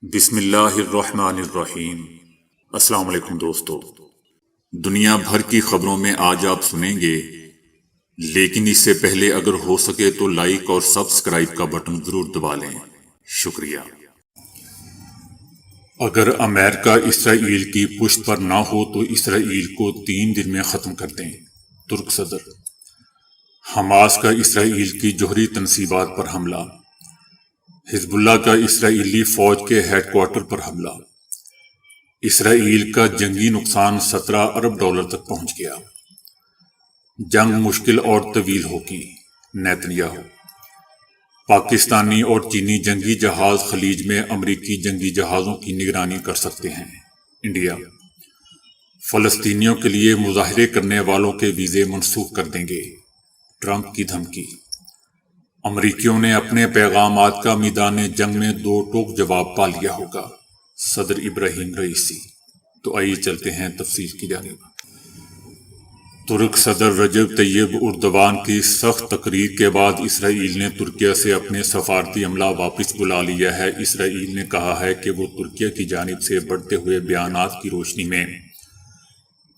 بسم اللہ الرحمن الرحیم۔ السلام علیکم دوستو، دنیا بھر کی خبروں میں آج آپ سنیں گے، لیکن اس سے پہلے اگر ہو سکے تو لائک اور سبسکرائب کا بٹن ضرور دبا لیں، شکریہ۔ اگر امریکہ اسرائیل کی پشت پر نہ ہو تو اسرائیل کو 3 دن میں ختم کر دیں، ترک صدر۔ حماس کا اسرائیل کی جوہری تنصیبات پر حملہ، حزب اللہ کا اسرائیلی فوج کے ہیڈ کوارٹر پر حملہ، اسرائیل کا جنگی نقصان $17 ارب تک پہنچ گیا، جنگ مشکل اور طویل ہوگی، نیتنیاہو۔ پاکستانی اور چینی جنگی جہاز خلیج میں امریکی جنگی جہازوں کی نگرانی کر سکتے ہیں، انڈیا۔ فلسطینیوں کے لیے مظاہرے کرنے والوں کے ویزے منسوخ کر دیں گے، ٹرمپ کی دھمکی۔ امریکیوں نے اپنے پیغامات کا میدان جنگ میں 2 ٹوک جواب پا لیا ہوگا، صدر ابراہیم رئیسی۔ تو آئیے چلتے ہیں تفصیل کی جانب۔ ترک صدر رجب طیب اردوان کی سخت تقریر کے بعد اسرائیل نے ترکیہ سے اپنے سفارتی عملہ واپس بلا لیا ہے۔ اسرائیل نے کہا ہے کہ وہ ترکیہ کی جانب سے بڑھتے ہوئے بیانات کی روشنی میں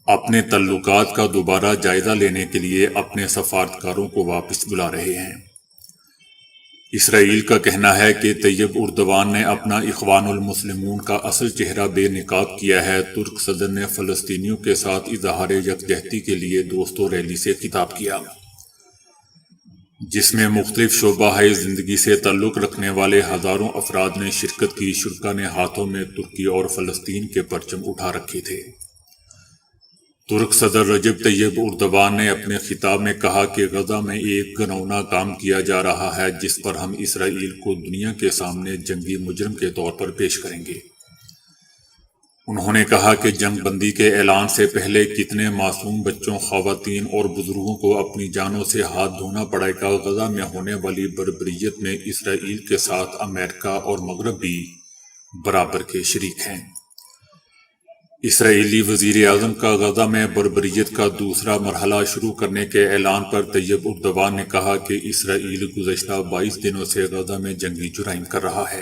اپنے تعلقات کا دوبارہ جائزہ لینے کے لیے اپنے سفارتکاروں کو واپس بلا رہے ہیں۔ اسرائیل کا کہنا ہے کہ طیب اردوان نے اپنا اخوان المسلمون کا اصل چہرہ بے نقاب کیا ہے۔ ترک صدر نے فلسطینیوں کے ساتھ اظہار یکجہتی کے لیے دوستو ریلی سے خطاب کیا، جس میں مختلف شعبہ زندگی سے تعلق رکھنے والے ہزاروں افراد نے شرکت کی۔ شرکاء نے ہاتھوں میں ترکی اور فلسطین کے پرچم اٹھا رکھے تھے۔ ترک صدر رجب طیب اردوان نے اپنے خطاب میں کہا کہ غزہ میں ایک گھناؤنا کام کیا جا رہا ہے جس پر ہم اسرائیل کو دنیا کے سامنے جنگی مجرم کے طور پر پیش کریں گے۔ انہوں نے کہا کہ جنگ بندی کے اعلان سے پہلے کتنے معصوم بچوں، خواتین اور بزرگوں کو اپنی جانوں سے ہاتھ دھونا پڑے گا۔ غزہ میں ہونے والی بربریت میں اسرائیل کے ساتھ امریکہ اور مغرب بھی برابر کے شریک ہیں۔ اسرائیلی وزیر اعظم کا غزہ میں بربریت کا دوسرا مرحلہ شروع کرنے کے اعلان پر طیب اردوان نے کہا کہ اسرائیل گزشتہ 22 دنوں سے غزہ میں جنگی جرائم کر رہا ہے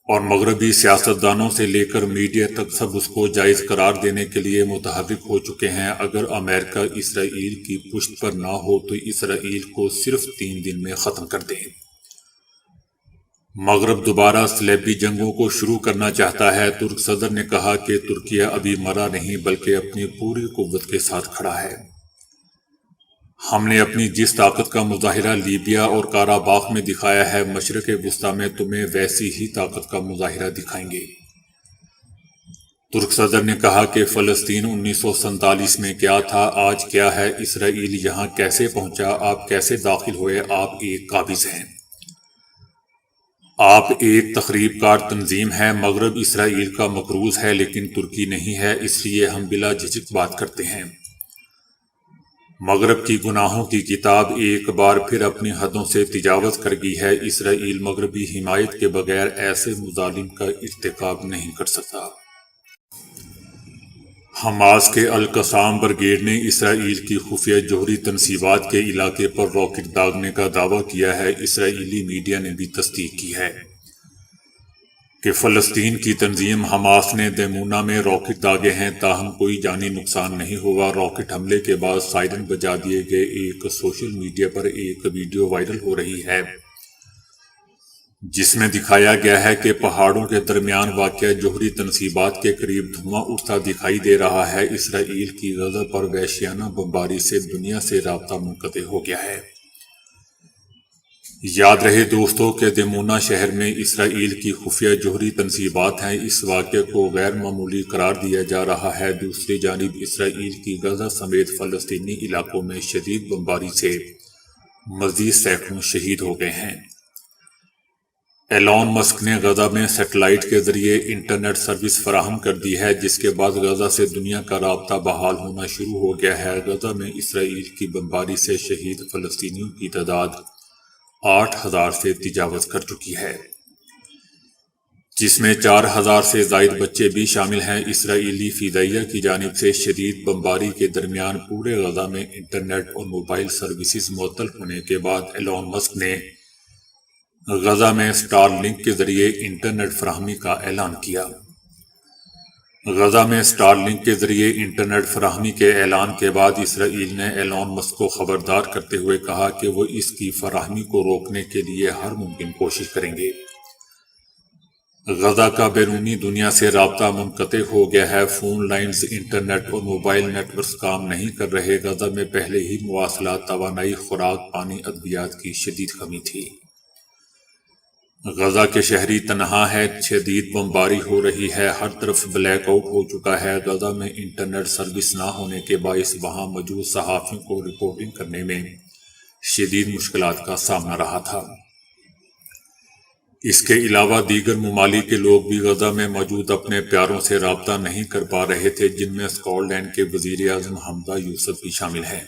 اور مغربی سیاستدانوں سے لے کر میڈیا تک سب اس کو جائز قرار دینے کے لیے متحرک ہو چکے ہیں۔ اگر امریکہ اسرائیل کی پشت پر نہ ہو تو اسرائیل کو صرف 3 دن میں ختم کر دیں۔ مغرب دوبارہ صلیبی جنگوں کو شروع کرنا چاہتا ہے۔ ترک صدر نے کہا کہ ترکیہ ابھی مرا نہیں بلکہ اپنی پوری قوت کے ساتھ کھڑا ہے۔ ہم نے اپنی جس طاقت کا مظاہرہ لیبیا اور قاراباخ میں دکھایا ہے، مشرق وسطیٰ میں تمہیں ویسی ہی طاقت کا مظاہرہ دکھائیں گے۔ ترک صدر نے کہا کہ فلسطین 1947 میں کیا تھا، آج کیا ہے، اسرائیل یہاں کیسے پہنچا، آپ کیسے داخل ہوئے، آپ ایک قابض ہیں، آپ ایک تخریب کار تنظیم ہیں۔ مغرب اسرائیل کا مقروض ہے لیکن ترکی نہیں ہے، اس لیے ہم بلا جھجک بات کرتے ہیں۔ مغرب کی گناہوں کی کتاب ایک بار پھر اپنی حدوں سے تجاوز کر گئی ہے۔ اسرائیل مغربی حمایت کے بغیر ایسے مظالم کا ارتکاب نہیں کر سکتا۔ حماس کے القسام بریگیڈ نے اسرائیل کی خفیہ جوہری تنصیبات کے علاقے پر راکٹ داغنے کا دعویٰ کیا ہے۔ اسرائیلی میڈیا نے بھی تصدیق کی ہے کہ فلسطین کی تنظیم حماس نے دیمونا میں راکٹ داغے ہیں، تاہم کوئی جانی نقصان نہیں ہوا۔ راکٹ حملے کے بعد سائرن بجا دیے گئے۔ ایک سوشل میڈیا پر ایک ویڈیو وائرل ہو رہی ہے جس میں دکھایا گیا ہے کہ پہاڑوں کے درمیان واقع جوہری تنصیبات کے قریب دھواں اٹھتا دکھائی دے رہا ہے۔ اسرائیل کی غزہ پر وحشیانہ بمباری سے دنیا سے رابطہ منقطع ہو گیا ہے۔ یاد رہے دوستو کہ دیمونا شہر میں اسرائیل کی خفیہ جوہری تنصیبات ہیں۔ اس واقعے کو غیر معمولی قرار دیا جا رہا ہے۔ دوسری جانب اسرائیل کی غزہ سمیت فلسطینی علاقوں میں شدید بمباری سے مزید سینکڑوں شہید ہو گئے ہیں۔ ایلون مسک نے غزہ میں سیٹلائٹ کے ذریعے انٹرنیٹ سروس فراہم کر دی ہے، جس کے بعد غزہ سے دنیا کا رابطہ بحال ہونا شروع ہو گیا ہے۔ غزہ میں اسرائیل کی بمباری سے شہید فلسطینیوں کی تعداد 8,000 سے تجاوز کر چکی ہے، جس میں 4,000 سے زائد بچے بھی شامل ہیں۔ اسرائیلی فضائیہ کی جانب سے شدید بمباری کے درمیان پورے غزہ میں انٹرنیٹ اور موبائل سروسز معطل ہونے کے بعد ایلون مسک نے غزہ میں اسٹار لنک کے ذریعے انٹرنیٹ فراہمی کا اعلان کیا۔ غزہ میں اسٹار لنک کے ذریعے انٹرنیٹ فراہمی کے اعلان کے بعد اسرائیل نے ایلون مسک کو خبردار کرتے ہوئے کہا کہ وہ اس کی فراہمی کو روکنے کے لیے ہر ممکن کوشش کریں گے۔ غزہ کا بیرونی دنیا سے رابطہ منقطع ہو گیا ہے، فون لائنز، انٹرنیٹ اور موبائل نیٹ ورکس کام نہیں کر رہے۔ غزہ میں پہلے ہی مواصلات، توانائی، خوراک، پانی، ادویات کی شدید کمی تھی۔ غزہ کے شہری تنہا ہے، شدید بمباری ہو رہی ہے، ہر طرف بلیک آؤٹ ہو چکا ہے۔ غزہ میں انٹرنیٹ سروس نہ ہونے کے باعث وہاں موجود صحافیوں کو رپورٹنگ کرنے میں شدید مشکلات کا سامنا رہا تھا۔ اس کے علاوہ دیگر ممالک کے لوگ بھی غزہ میں موجود اپنے پیاروں سے رابطہ نہیں کر پا رہے تھے، جن میں اسکاٹ لینڈ کے وزیر اعظم حمزہ یوسف بھی شامل ہیں،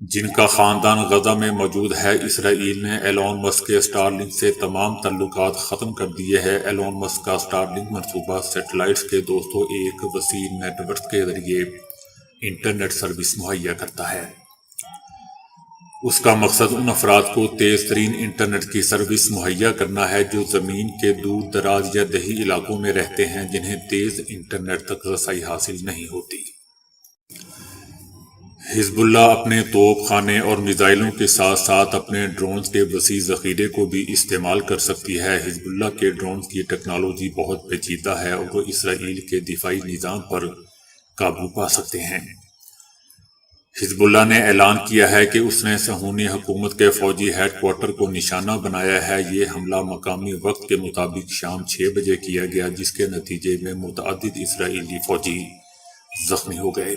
جن کا خاندان غزہ میں موجود ہے۔ اسرائیل نے ایلون مسک کے اسٹار لنک سے تمام تعلقات ختم کر دیے ہیں۔ ایلون مسک کا اسٹار لنک منصوبہ سیٹلائٹس کے دوستوں ایک وسیع نیٹ ورک کے ذریعے انٹرنیٹ سروس مہیا کرتا ہے۔ اس کا مقصد ان افراد کو تیز ترین انٹرنیٹ کی سروس مہیا کرنا ہے جو زمین کے دور دراز یا دیہی علاقوں میں رہتے ہیں، جنہیں تیز انٹرنیٹ تک رسائی حاصل نہیں ہوتی۔ حزب اللہ اپنے توپ خانے اور میزائلوں کے ساتھ ساتھ اپنے ڈرونز کے وسیع ذخیرے کو بھی استعمال کر سکتی ہے۔ حزب اللہ کے ڈرونز کی ٹیکنالوجی بہت پیچیدہ ہے اور وہ اسرائیل کے دفاعی نظام پر قابو پا سکتے ہیں۔ حزب اللہ نے اعلان کیا ہے کہ اس نے صہیونی حکومت کے فوجی ہیڈ کوارٹر کو نشانہ بنایا ہے۔ یہ حملہ مقامی وقت کے مطابق شام 6 بجے کیا گیا، جس کے نتیجے میں متعدد اسرائیلی فوجی زخمی ہو گئے۔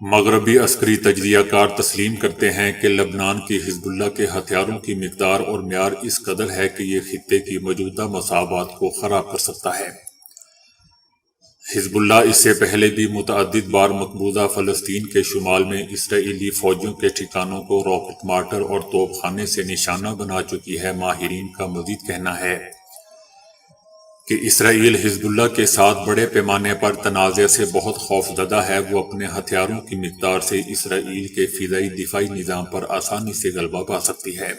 مغربی عسکری تجزیہ کار تسلیم کرتے ہیں کہ لبنان کی حزب اللہ کے ہتھیاروں کی مقدار اور معیار اس قدر ہے کہ یہ خطے کی موجودہ مساوات کو خراب کر سکتا ہے۔ حزب اللہ اس سے پہلے بھی متعدد بار مقبوضہ فلسطین کے شمال میں اسرائیلی فوجیوں کے ٹھکانوں کو راکٹ مارٹر اور توپ خانے سے نشانہ بنا چکی ہے۔ ماہرین کا مزید کہنا ہے کہ اسرائیل حزب اللہ کے ساتھ بڑے پیمانے پر تنازع سے بہت خوفزدہ ہے۔ وہ اپنے ہتھیاروں کی مقدار سے اسرائیل کے فضائی دفاعی نظام پر آسانی سے غلبہ پا سکتی ہے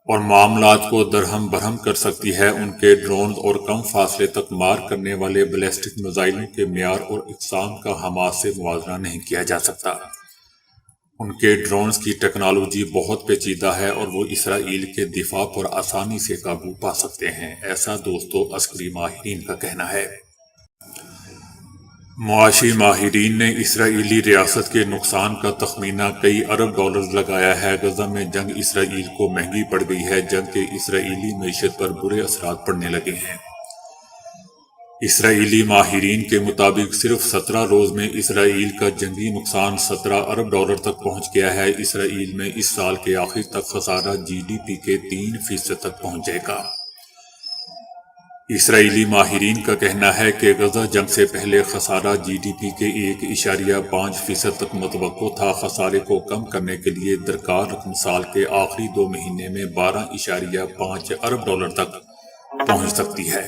اور معاملات کو درہم برہم کر سکتی ہے۔ ان کے ڈرونز اور کم فاصلے تک مار کرنے والے بیلسٹک میزائلوں کے معیار اور اقسام کا حماس سے موازنہ نہیں کیا جا سکتا۔ ان کے ڈرونز کی ٹیکنالوجی بہت پیچیدہ ہے اور وہ اسرائیل کے دفاع پر آسانی سے قابو پا سکتے ہیں، ایسا دوستو عسکری ماہرین کا کہنا ہے۔ معاشی ماہرین نے اسرائیلی ریاست کے نقصان کا تخمینہ کئی ارب ڈالرز لگایا ہے۔ غزہ میں جنگ اسرائیل کو مہنگی پڑ گئی ہے۔ جنگ کے اسرائیلی معیشت پر برے اثرات پڑنے لگے ہیں۔ اسرائیلی ماہرین کے مطابق صرف 17 روز میں اسرائیل کا جنگی نقصان 17 ارب ڈالر تک پہنچ گیا ہے۔ اسرائیل میں اس سال کے آخر تک خسارہ GDP کے 3% تک پہنچ جائے گا۔ اسرائیلی ماہرین کا کہنا ہے کہ غزہ جنگ سے پہلے خسارہ GDP کے 1.5% تک متوقع تھا۔ خسارے کو کم کرنے کے لیے درکار رقم سال کے آخری 2 مہینے میں 12.5 ارب ڈالر تک پہنچ سکتی ہے۔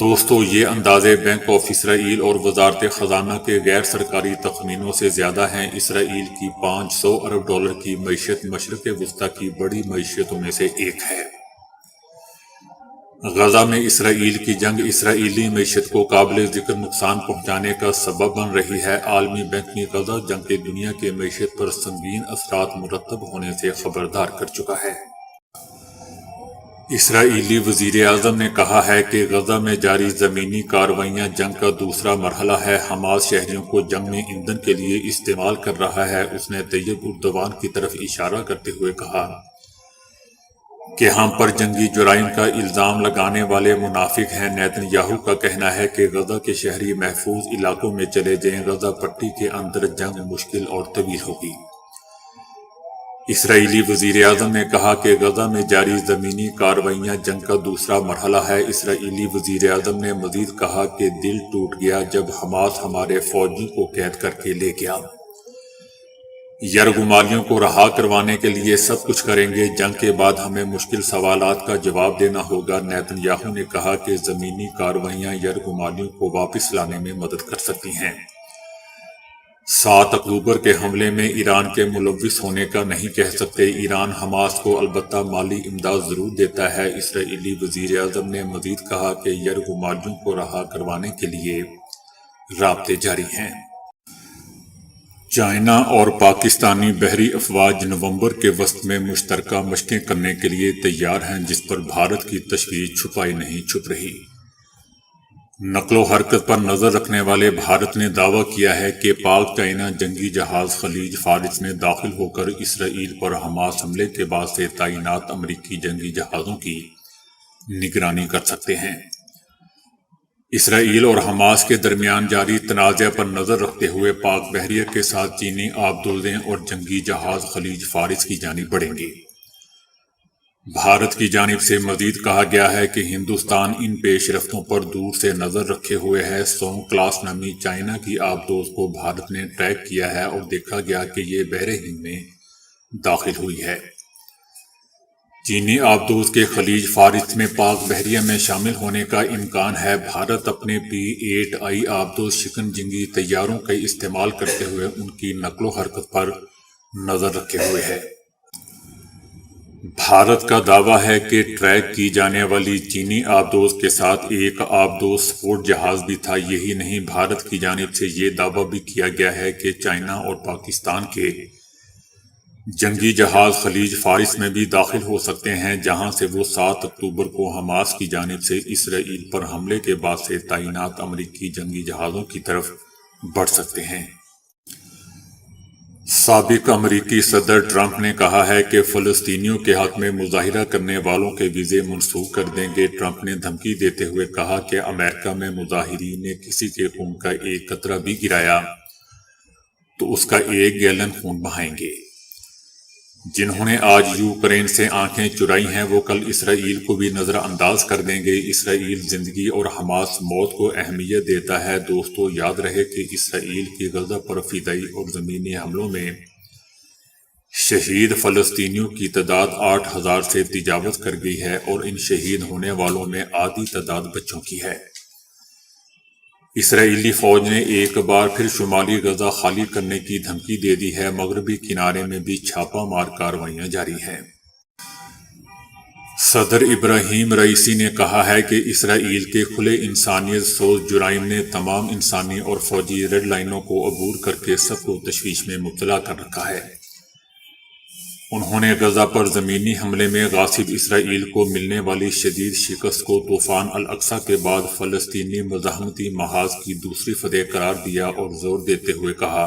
دوستو، یہ اندازے بینک آف اسرائیل اور وزارت خزانہ کے غیر سرکاری تخمینوں سے زیادہ ہیں۔ اسرائیل کی 500 ارب ڈالر کی معیشت مشرق وسطیٰ کی بڑی معیشتوں میں سے ایک ہے۔ غزہ میں اسرائیل کی جنگ اسرائیلی معیشت کو قابل ذکر نقصان پہنچانے کا سبب بن رہی ہے۔ عالمی بینک بھی غزہ جنگ کے دنیا کے معیشت پر سنگین اثرات مرتب ہونے سے خبردار کر چکا ہے۔ اسرائیلی وزیر اعظم نے کہا ہے کہ غزہ میں جاری زمینی کارروائیاں جنگ کا دوسرا مرحلہ ہے۔ حماس شہریوں کو جنگ میں ایندھن کے لیے استعمال کر رہا ہے۔ اس نے طیب اردوان کی طرف اشارہ کرتے ہوئے کہا کہ ہم پر جنگی جرائم کا الزام لگانے والے منافق ہیں۔ نیتن یاہو کا کہنا ہے کہ غزہ کے شہری محفوظ علاقوں میں چلے جائیں۔ غزہ پٹی کے اندر جنگ مشکل اور طویل ہوگی۔ اسرائیلی وزیر اعظم نے کہا کہ غزہ میں جاری زمینی کارروائیاں جنگ کا دوسرا مرحلہ ہے۔ اسرائیلی وزیر اعظم نے مزید کہا کہ دل ٹوٹ گیا جب حماس ہمارے فوجیوں کو قید کر کے لے گیا۔ یرغمالیوں کو رہا کروانے کے لیے سب کچھ کریں گے۔ جنگ کے بعد ہمیں مشکل سوالات کا جواب دینا ہوگا۔ نیتن یاہو نے کہا کہ زمینی کارروائیاں یرغمالیوں کو واپس لانے میں مدد کر سکتی ہیں۔ 7 اکتوبر کے حملے میں ایران کے ملوث ہونے کا نہیں کہہ سکتے۔ ایران حماس کو البتہ مالی امداد ضرور دیتا ہے۔ اسرائیلی وزیر اعظم نے مزید کہا کہ یرغمالیوں کو رہا کروانے کے لیے رابطے جاری ہیں۔ چائنا اور پاکستانی بحری افواج نومبر کے وسط میں مشترکہ مشقیں کرنے کے لیے تیار ہیں، جس پر بھارت کی تشویش چھپائی نہیں چھپ رہی۔ نقل و حرکت پر نظر رکھنے والے بھارت نے دعویٰ کیا ہے کہ پاک چائنا جنگی جہاز خلیج فارس میں داخل ہو کر اسرائیل پر حماس حملے کے بعد سے تعینات امریکی جنگی جہازوں کی نگرانی کر سکتے ہیں۔ اسرائیل اور حماس کے درمیان جاری تنازع پر نظر رکھتے ہوئے پاک بحریہ کے ساتھ چینی آبدوزیں اور جنگی جہاز خلیج فارس کی جانب بڑھیں گے۔ بھارت کی جانب سے مزید کہا گیا ہے کہ ہندوستان ان پیش رفتوں پر دور سے نظر رکھے ہوئے ہے۔ سونگ کلاس نامی چائنا کی آبدوز کو بھارت نے ٹریک کیا ہے اور دیکھا گیا کہ یہ بحر ہند میں داخل ہوئی ہے۔ چینی آبدوز کے خلیج فارس میں پاک بحریہ میں شامل ہونے کا امکان ہے۔ بھارت اپنے P-8I آبدوز شکن جنگی طیاروں کا استعمال کرتے ہوئے ان کی نقل و حرکت پر نظر رکھے ہوئے ہے۔ بھارت کا دعویٰ ہے کہ ٹریک کی جانے والی چینی آبدوز کے ساتھ ایک آبدوز سپورٹ جہاز بھی تھا۔ یہی نہیں، بھارت کی جانب سے یہ دعویٰ بھی کیا گیا ہے کہ چائنا اور پاکستان کے جنگی جہاز خلیج فارس میں بھی داخل ہو سکتے ہیں، جہاں سے وہ 7 اکتوبر کو حماس کی جانب سے اسرائیل پر حملے کے بعد سے تعینات امریکی جنگی جہازوں کی طرف بڑھ سکتے ہیں۔ سابق امریکی صدر ٹرمپ نے کہا ہے کہ فلسطینیوں کے حق میں مظاہرہ کرنے والوں کے ویزے منسوخ کر دیں گے۔ ٹرمپ نے دھمکی دیتے ہوئے کہا کہ امریکہ میں مظاہرین نے کسی کے خون کا ایک قطرہ بھی گرایا تو اس کا 1 گیلن خون بہائیں گے۔ جنہوں نے آج یوکرین سے آنکھیں چرائی ہیں وہ کل اسرائیل کو بھی نظر انداز کر دیں گے۔ اسرائیل زندگی اور حماس موت کو اہمیت دیتا ہے۔ دوستو، یاد رہے کہ اسرائیل کی غزہ پر فضائی اور زمینی حملوں میں شہید فلسطینیوں کی تعداد 8,000 سے تجاوز کر گئی ہے اور ان شہید ہونے والوں میں آدھی تعداد بچوں کی ہے۔ اسرائیلی فوج نے ایک بار پھر شمالی غزہ خالی کرنے کی دھمکی دے دی ہے۔ مغربی کنارے میں بھی چھاپہ مار کارروائیاں جاری ہیں۔ صدر ابراہیم رئیسی نے کہا ہے کہ اسرائیل کے کھلے انسانیت سوز جرائم نے تمام انسانی اور فوجی ریڈ لائنوں کو عبور کر کے سب کو تشویش میں مبتلا کر رکھا ہے۔ انہوں نے غزہ پر زمینی حملے میں غاصب اسرائیل کو ملنے والی شدید شکست کو طوفان الاقصی کے بعد فلسطینی مزاحمتی محاذ کی دوسری فتح قرار دیا اور زور دیتے ہوئے کہا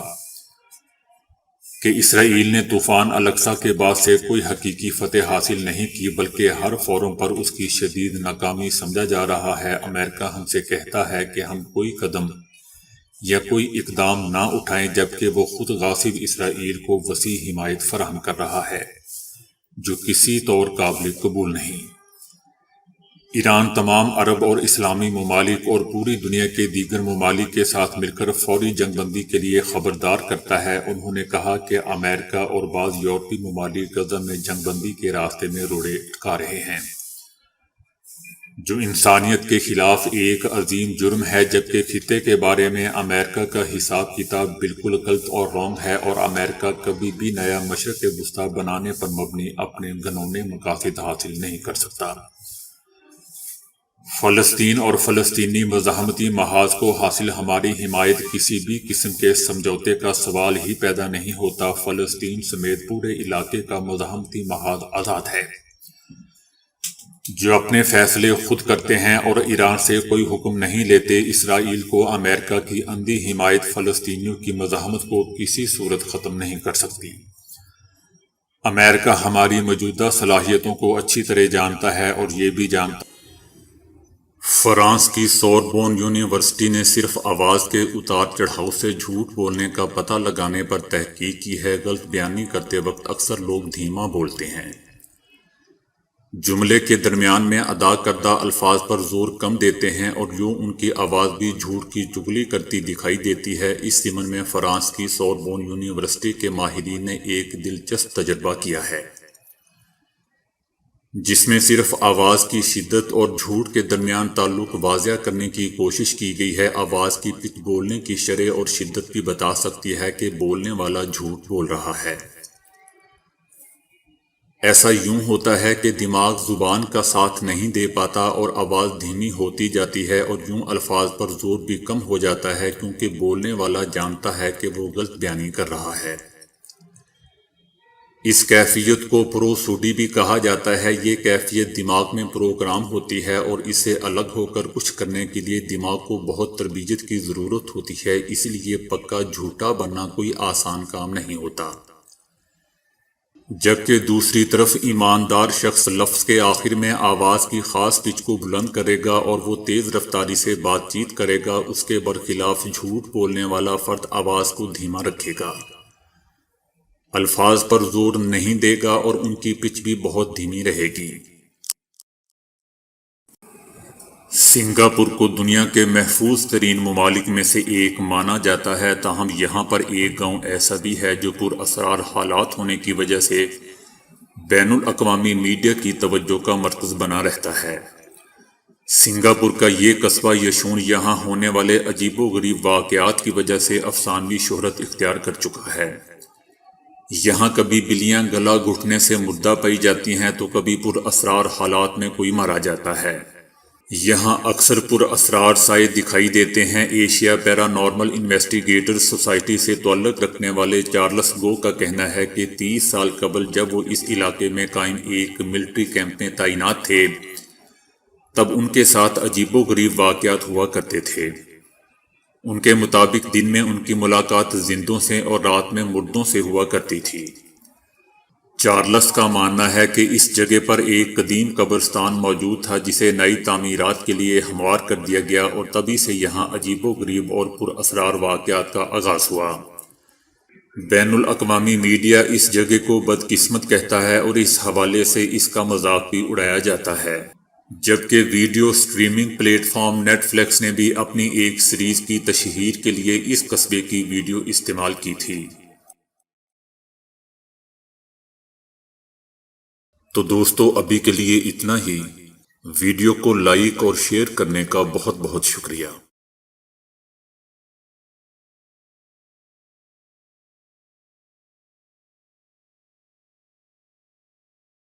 کہ اسرائیل نے طوفان الاقصی کے بعد سے کوئی حقیقی فتح حاصل نہیں کی بلکہ ہر فورم پر اس کی شدید ناکامی سمجھا جا رہا ہے۔ امریکہ ہم سے کہتا ہے کہ ہم کوئی قدم یا کوئی اقدام نہ اٹھائیں جبکہ وہ خود غاصب اسرائیل کو وسیع حمایت فراہم کر رہا ہے، جو کسی طور قابل قبول نہیں۔ ایران تمام عرب اور اسلامی ممالک اور پوری دنیا کے دیگر ممالک کے ساتھ مل کر فوری جنگ بندی کے لیے خبردار کرتا ہے۔ انہوں نے کہا کہ امریکہ اور بعض یورپی ممالک غزہ میں جنگ بندی کے راستے میں روڑے اٹکا رہے ہیں، جو انسانیت کے خلاف ایک عظیم جرم ہے، جبکہ خطے کے بارے میں امریکہ کا حساب کتاب بالکل غلط اور رونگ ہے اور امریکہ کبھی بھی نیا مشرق وسطیٰ بنانے پر مبنی اپنے گھنونے مقاصد حاصل نہیں کر سکتا۔ فلسطین اور فلسطینی مزاحمتی محاذ کو حاصل ہماری حمایت کسی بھی قسم کے سمجھوتے کا سوال ہی پیدا نہیں ہوتا۔ فلسطین سمیت پورے علاقے کا مزاحمتی محاذ آزاد ہے، جو اپنے فیصلے خود کرتے ہیں اور ایران سے کوئی حکم نہیں لیتے۔ اسرائیل کو امریکہ کی اندھی حمایت فلسطینیوں کی مزاحمت کو کسی صورت ختم نہیں کر سکتی۔ امریکہ ہماری موجودہ صلاحیتوں کو اچھی طرح جانتا ہے اور یہ بھی جانتا ہے۔ فرانس کی سوربون یونیورسٹی نے صرف آواز کے اتار چڑھاؤ سے جھوٹ بولنے کا پتہ لگانے پر تحقیق کی ہے۔ غلط بیانی کرتے وقت اکثر لوگ دھیما بولتے ہیں، جملے کے درمیان میں ادا کردہ الفاظ پر زور کم دیتے ہیں اور یوں ان کی آواز بھی جھوٹ کی چغلی کرتی دکھائی دیتی ہے۔ اس ضمن میں فرانس کی سوربون یونیورسٹی کے ماہرین نے ایک دلچسپ تجربہ کیا ہے۔ جس میں صرف آواز کی شدت اور جھوٹ کے درمیان تعلق واضح کرنے کی کوشش کی گئی ہے۔ آواز کی پچ بولنے کی شرح اور شدت بھی بتا سکتی ہے کہ بولنے والا جھوٹ بول رہا ہے۔ ایسا یوں ہوتا ہے کہ دماغ زبان کا ساتھ نہیں دے پاتا اور آواز دھیمی ہوتی جاتی ہے، اور یوں الفاظ پر زور بھی کم ہو جاتا ہے کیونکہ بولنے والا جانتا ہے کہ وہ غلط بیانی کر رہا ہے۔ اس کیفیت کو پروسوڈی بھی کہا جاتا ہے۔ یہ کیفیت دماغ میں پروگرام ہوتی ہے اور اس سے الگ ہو کر کچھ کرنے کے لیے دماغ کو بہت تربیت کی ضرورت ہوتی ہے، اس لیے پکا جھوٹا بننا کوئی آسان کام نہیں ہوتا۔ جبکہ دوسری طرف ایماندار شخص لفظ کے آخر میں آواز کی خاص پچ کو بلند کرے گا اور وہ تیز رفتاری سے بات چیت کرے گا۔ اس کے برخلاف جھوٹ بولنے والا فرد آواز کو دھیما رکھے گا، الفاظ پر زور نہیں دے گا اور ان کی پچ بھی بہت دھیمی رہے گی۔ سنگاپور کو دنیا کے محفوظ ترین ممالک میں سے ایک مانا جاتا ہے، تاہم یہاں پر ایک گاؤں ایسا بھی ہے جو پر اسرار حالات ہونے کی وجہ سے بین الاقوامی میڈیا کی توجہ کا مرکز بنا رہتا ہے۔ سنگاپور کا یہ قصبہ یشون یہاں ہونے والے عجیب و غریب واقعات کی وجہ سے افسانوی شہرت اختیار کر چکا ہے۔ یہاں کبھی بلیاں گلا گھٹنے سے مردہ پائی جاتی ہیں تو کبھی پر اسرار حالات میں کوئی مارا جاتا ہے۔ یہاں اکثر پر اسرار سائے دکھائی دیتے ہیں۔ ایشیا پیرا نارمل انویسٹیگیٹرز سوسائٹی سے تعلق رکھنے والے چارلس گو کا کہنا ہے کہ 30 سال قبل جب وہ اس علاقے میں قائم ایک ملٹری کیمپ میں تعینات تھے، تب ان کے ساتھ عجیب و غریب واقعات ہوا کرتے تھے۔ ان کے مطابق دن میں ان کی ملاقات زندوں سے اور رات میں مردوں سے ہوا کرتی تھی۔ چارلس کا ماننا ہے کہ اس جگہ پر ایک قدیم قبرستان موجود تھا جسے نئی تعمیرات کے لیے ہموار کر دیا گیا، اور تبھی سے یہاں عجیب و غریب اور پر اسرار واقعات کا آغاز ہوا۔ بین الاقوامی میڈیا اس جگہ کو بدقسمت کہتا ہے اور اس حوالے سے اس کا مذاق بھی اڑایا جاتا ہے۔ جبکہ video streaming platform Netflix نے بھی اپنی ایک سیریز کی تشہیر کے لیے اس قصبے کی ویڈیو استعمال کی تھی۔ تو دوستو ابھی کے لیے اتنا ہی۔ ویڈیو کو لائک اور شیئر کرنے کا بہت بہت شکریہ۔